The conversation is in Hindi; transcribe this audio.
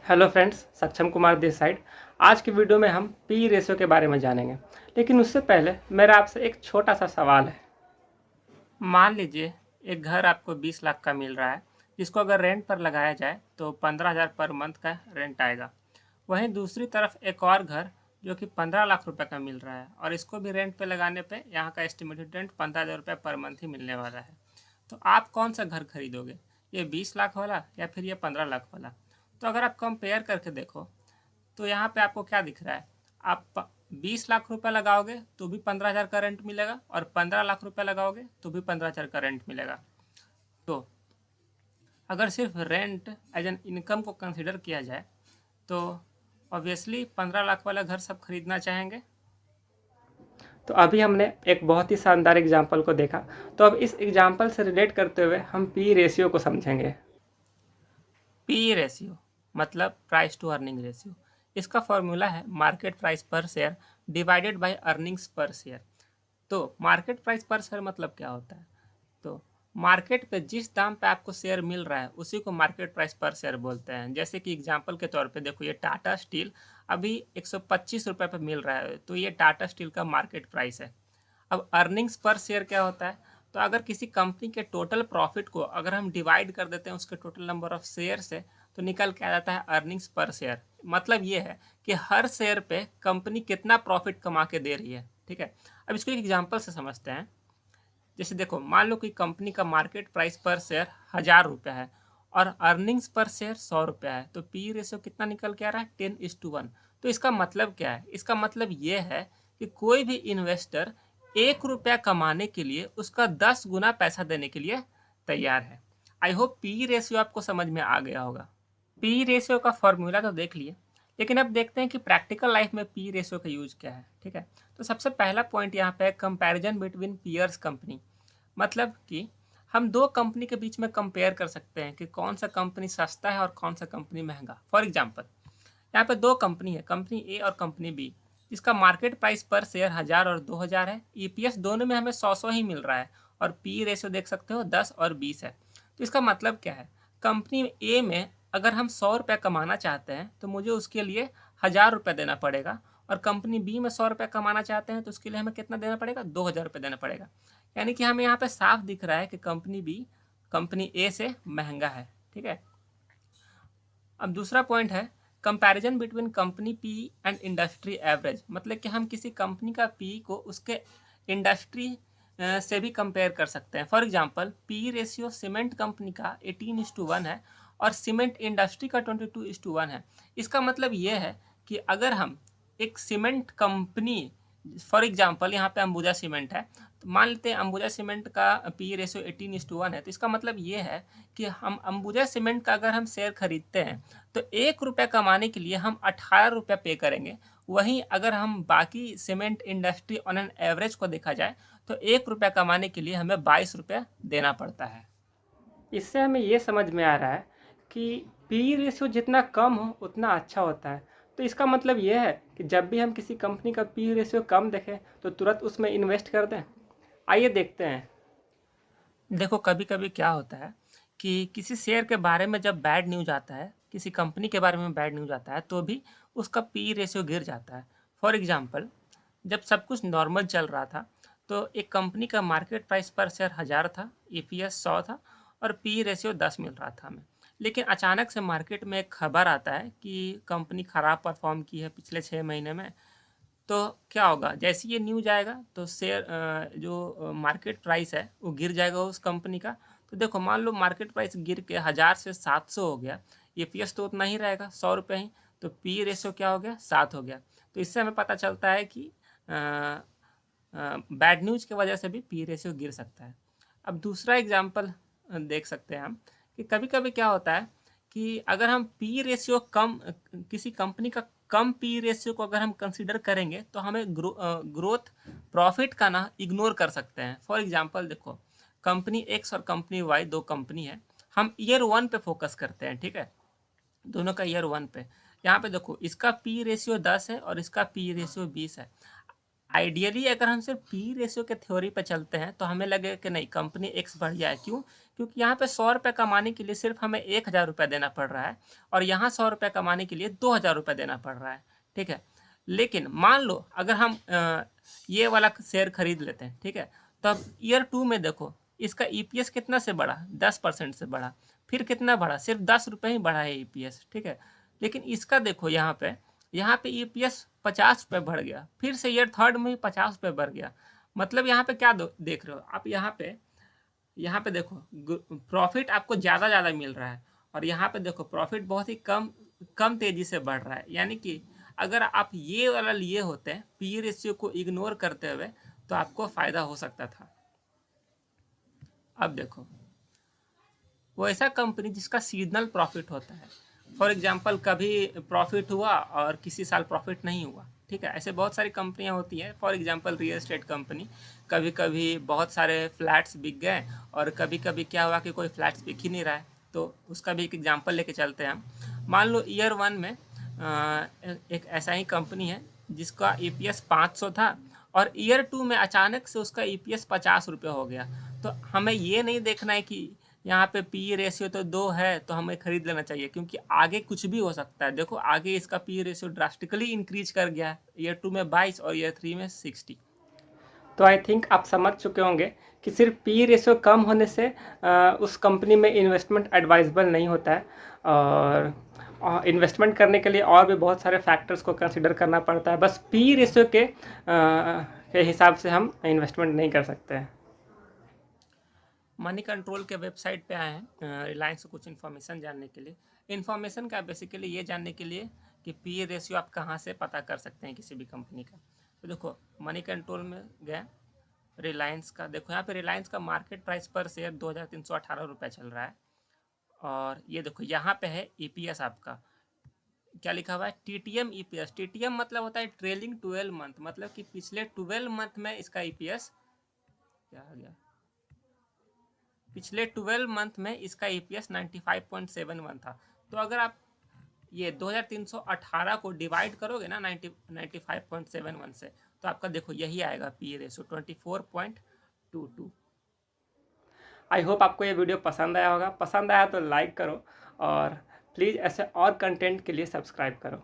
हेलो फ्रेंड्स, सक्षम कुमार दिस साइड। आज की वीडियो में हम पी रेशियो के बारे में जानेंगे, लेकिन उससे पहले मेरा आपसे एक छोटा सा सवाल है। मान लीजिए एक घर आपको 20 लाख का मिल रहा है, जिसको अगर रेंट पर लगाया जाए तो 15,000 पर मंथ का रेंट आएगा। वहीं दूसरी तरफ एक और घर जो कि 15 लाख रुपए का मिल रहा है और इसको भी रेंट पे लगाने पे यहाँ का एस्टिमेटेड रेंट 15,000 रुपये पर मंथ ही मिलने वाला है। तो आप कौन सा घर खरीदोगे, ये 20 लाख वाला या फिर ये 15 लाख वाला? तो अगर आप कंपेयर करके देखो तो यहाँ पे आपको क्या दिख रहा है। आप 20 लाख रुपए लगाओगे तो भी 15,000 का रेंट मिलेगा और 15 लाख रुपए लगाओगे तो भी 15,000 का रेंट मिलेगा। तो अगर सिर्फ रेंट एज एन इनकम को कंसिडर किया जाए तो ऑब्वियसली 15 लाख वाला घर सब खरीदना चाहेंगे। तो अभी हमने एक बहुत ही शानदार एग्जाम्पल को देखा, तो अब इस एग्जाम्पल से रिलेट करते हुए हम पी रेशियो को समझेंगे। पी रेशियो मतलब प्राइस टू अर्निंग रेशियो। इसका फॉर्मूला है मार्केट प्राइस पर शेयर डिवाइडेड बाय अर्निंग्स पर शेयर। तो मार्केट प्राइस पर शेयर मतलब क्या होता है? तो मार्केट पे जिस दाम पे आपको शेयर मिल रहा है उसी को मार्केट प्राइस पर शेयर बोलते हैं। जैसे कि एग्जांपल के तौर पे देखो, ये टाटा स्टील अभी 125 रुपये पे मिल रहा है, तो ये टाटा स्टील का मार्केट प्राइस है। अब अर्निंग्स पर शेयर क्या होता है? तो अगर किसी कंपनी के टोटल प्रॉफिट को अगर हम डिवाइड कर देते हैं उसके टोटल नंबर ऑफ शेयर से, तो निकल के आ जाता है अर्निंग्स पर शेयर। मतलब ये है कि हर शेयर पे कंपनी कितना प्रॉफिट कमा के दे रही है। ठीक है, अब इसको एक एग्जांपल से समझते हैं। जैसे देखो, मान लो कि कंपनी का मार्केट प्राइस पर शेयर 1,000 रुपया है और अर्निंग्स पर शेयर 100 रुपया है, तो पी रेशियो कितना निकल के आ रहा है? 10:1। तो इसका मतलब क्या है? इसका मतलब ये है कि कोई भी इन्वेस्टर 1 रुपया कमाने के लिए उसका 10 गुना पैसा देने के लिए तैयार है। आई होप पी रेशियो आपको समझ में आ गया होगा। पी रेशियो का फॉर्मूला तो देख लिए, लेकिन अब देखते हैं कि प्रैक्टिकल लाइफ में पी रेशियो का यूज क्या है। ठीक है, तो सबसे पहला पॉइंट यहाँ पे है कंपैरिजन बिटवीन पीयर्स कंपनी। मतलब कि हम दो कंपनी के बीच में कंपेयर कर सकते हैं कि कौन सा कंपनी सस्ता है और कौन सा कंपनी महंगा। फॉर एग्जांपल, यहाँ पे दो कंपनी है, कंपनी ए और कंपनी बी, जिसका मार्केट प्राइस पर शेयर 1,000 और 2,000 है। ईपीएस दोनों में हमें 100 ही मिल रहा है और पी रेशियो देख सकते हो 10 और 20 है। तो इसका मतलब क्या है? कंपनी ए में अगर हम 100 रुपया कमाना चाहते हैं तो मुझे उसके लिए 1,000 रुपया देना पड़ेगा, और कंपनी बी में 100 रुपया कमाना चाहते हैं तो उसके लिए हमें कितना देना पड़ेगा? 2,000 रुपया देना पड़ेगा। यानी कि हमें यहाँ पे साफ दिख रहा है कि कंपनी बी कंपनी ए से महंगा है। ठीक है, अब दूसरा पॉइंट है comparison between company P and industry average. मतलब कि हम किसी कंपनी का पी को उसके इंडस्ट्री से भी कंपेयर कर सकते हैं। For example, P ratio cement company का 18:1 है और सीमेंट इंडस्ट्री का 22:1 है। इसका मतलब ये है कि अगर हम एक सीमेंट कंपनी, फॉर एग्जांपल यहाँ पे अंबुजा सीमेंट है, तो मान लेते हैं अंबुजा सीमेंट का पी रेशियो 18:1 है, तो इसका मतलब ये है कि हम अंबुजा सीमेंट का अगर हम शेयर खरीदते हैं तो 1 रुपया कमाने के लिए हम 18 रुपया पे करेंगे। वहीं अगर हम बाकी cement industry on an average को देखा जाए तो 1 रुपया कमाने के लिए हमें 22 रुपया देना पड़ता है। इससे हमें ये समझ में आ रहा है कि पी रेशियो जितना कम हो उतना अच्छा होता है। तो इसका मतलब ये है कि जब भी हम किसी कंपनी का पी रेशियो कम देखें तो तुरंत उसमें इन्वेस्ट कर दें। आइए देखते हैं। देखो, कभी कभी क्या होता है कि किसी शेयर के बारे में जब बैड न्यूज आता है, किसी कंपनी के बारे में बैड न्यूज आता है, तो भी उसका पी रेशियो गिर जाता है। फॉर एग्जांपल, जब सब कुछ नॉर्मल चल रहा था तो एक कंपनी का मार्केट प्राइस पर शेयर 1,000 था, ईपीएस 100 था और पी रेशियो 10 मिल रहा था हमें। लेकिन अचानक से मार्केट में एक खबर आता है कि कंपनी ख़राब परफॉर्म की है पिछले 6 महीने में। तो क्या होगा? जैसे ये न्यूज आएगा तो शेयर जो मार्केट प्राइस है वो गिर जाएगा उस कंपनी का। तो देखो, मान लो मार्केट प्राइस गिर के 1,000 से 700 हो गया, ईपीएस तो उतना ही रहेगा, 100 रुपये ही, तो पी रेशियो क्या हो गया? 7 हो गया। तो इससे हमें पता चलता है कि बैड न्यूज़ की वजह से भी पी रेशियो गिर सकता है। अब दूसरा एग्जांपल देख सकते हैं हम कि कभी कभी क्या होता है कि अगर हम पी रेशियो कम, किसी कंपनी का कम पी रेशियो को अगर हम कंसीडर करेंगे तो हमें ग्रोथ प्रॉफिट का ना इग्नोर कर सकते हैं। फॉर एग्जांपल देखो, कंपनी एक्स और कंपनी वाई दो कंपनी है, हम ईयर 1 पे फोकस करते हैं। ठीक है, दोनों का ईयर 1 पे। यहाँ पे देखो, इसका पी रेशियो 10 है और इसका पी रेशियो 20 है। आइडियली अगर हम सिर्फ पी रेशियो के थ्योरी पे चलते हैं तो हमें लगे कि नहीं, कंपनी एक्स बढ़िया है। क्यों? क्योंकि यहाँ पे 100 रुपये कमाने के लिए सिर्फ हमें 1000 रुपये देना पड़ रहा है और यहाँ 100 रुपये कमाने के लिए 2000 रुपये देना पड़ रहा है, ठीक है। लेकिन मान लो अगर हम ये वाला शेयर खरीद लेते हैं, ठीक है, तब ईयर 2 में देखो इसका ईपीएस कितना से बढ़ा, 10% से बढ़ा। फिर कितना बढ़ा, सिर्फ 10 रुपये ही बढ़ा है ईपीएस, ठीक है। लेकिन इसका देखो यहाँ पे ईपीएस 50 रुपये बढ़ गया, फिर से ईयर 3 में ही 50 रुपये बढ़ गया। मतलब यहाँ पे क्या देख रहे हो आप, यहाँ पे देखो प्रॉफिट आपको ज़्यादा मिल रहा है और यहाँ पे देखो प्रॉफिट बहुत ही कम तेज़ी से बढ़ रहा है। यानी कि अगर आप ये वाला लिए होते हैं पी रेशियो को इग्नोर करते हुए तो आपको फ़ायदा हो सकता था। अब देखो वो ऐसा कंपनी जिसका सीजनल प्रॉफिट होता है, फॉर एग्जांपल कभी प्रॉफिट हुआ और किसी साल प्रॉफिट नहीं हुआ, ठीक है। ऐसे बहुत सारी कंपनियां होती हैं, for example real estate company, कभी कभी बहुत सारे फ्लैट्स बिक गए और कभी कभी क्या हुआ कि कोई फ्लैट्स बिक ही नहीं रहा है। तो उसका भी एक एग्जांपल लेके चलते हैं हम। मान लो ईयर 1 में एक ऐसा ही कंपनी है जिसका ईपीएस 500 था और ईयर 2 में अचानक से उसका ईपीएस 50 रुपये हो गया। तो हमें ये नहीं देखना है कि यहाँ पे पी रेशियो तो 2 है तो हमें खरीद लेना चाहिए, क्योंकि आगे कुछ भी हो सकता है। देखो आगे इसका पी रेशियो ड्रास्टिकली इंक्रीज कर गया है, ईयर 2 में 22 और ईयर 3 में 60। तो आई थिंक आप समझ चुके होंगे कि सिर्फ पी रेशियो कम होने से उस कंपनी में इन्वेस्टमेंट एडवाइजेबल नहीं होता है और इन्वेस्टमेंट करने के लिए और भी बहुत सारे फैक्टर्स को कंसिडर करना पड़ता है। बस पी रेशियो के हिसाब से हम इन्वेस्टमेंट नहीं कर सकते हैं। मनी कंट्रोल के वेबसाइट पे आए हैं रिलायंस से कुछ इन्फॉर्मेशन जानने के लिए। इन्फॉर्मेशन का बेसिकली ये जानने के लिए कि पी रेशियो आप कहाँ से पता कर सकते हैं किसी भी कंपनी का। तो देखो मनी कंट्रोल में गए, रिलायंस का देखो, यहाँ पे रिलायंस का मार्केट प्राइस पर शेयर 2318 रुपये चल रहा है। और ये देखो यहाँ पे है ईपीएस आपका क्या लिखा हुआ है, टीटीएम ईपीएस। टीटीएम मतलब होता है ट्रेलिंग 12 मंथ, मतलब कि पिछले 12 मंथ में इसका ईपीएस क्या आ गया, पिछले 12 मंथ में इसका ईपीएस 95.71 था। तो अगर आप ये 2318 को डिवाइड करोगे ना 95.71 से, तो आपका देखो यही आएगा पी रेशियो 24.22। आई होप आपको ये वीडियो पसंद आया होगा। पसंद आया तो लाइक करो और प्लीज़ ऐसे और कंटेंट के लिए सब्सक्राइब करो।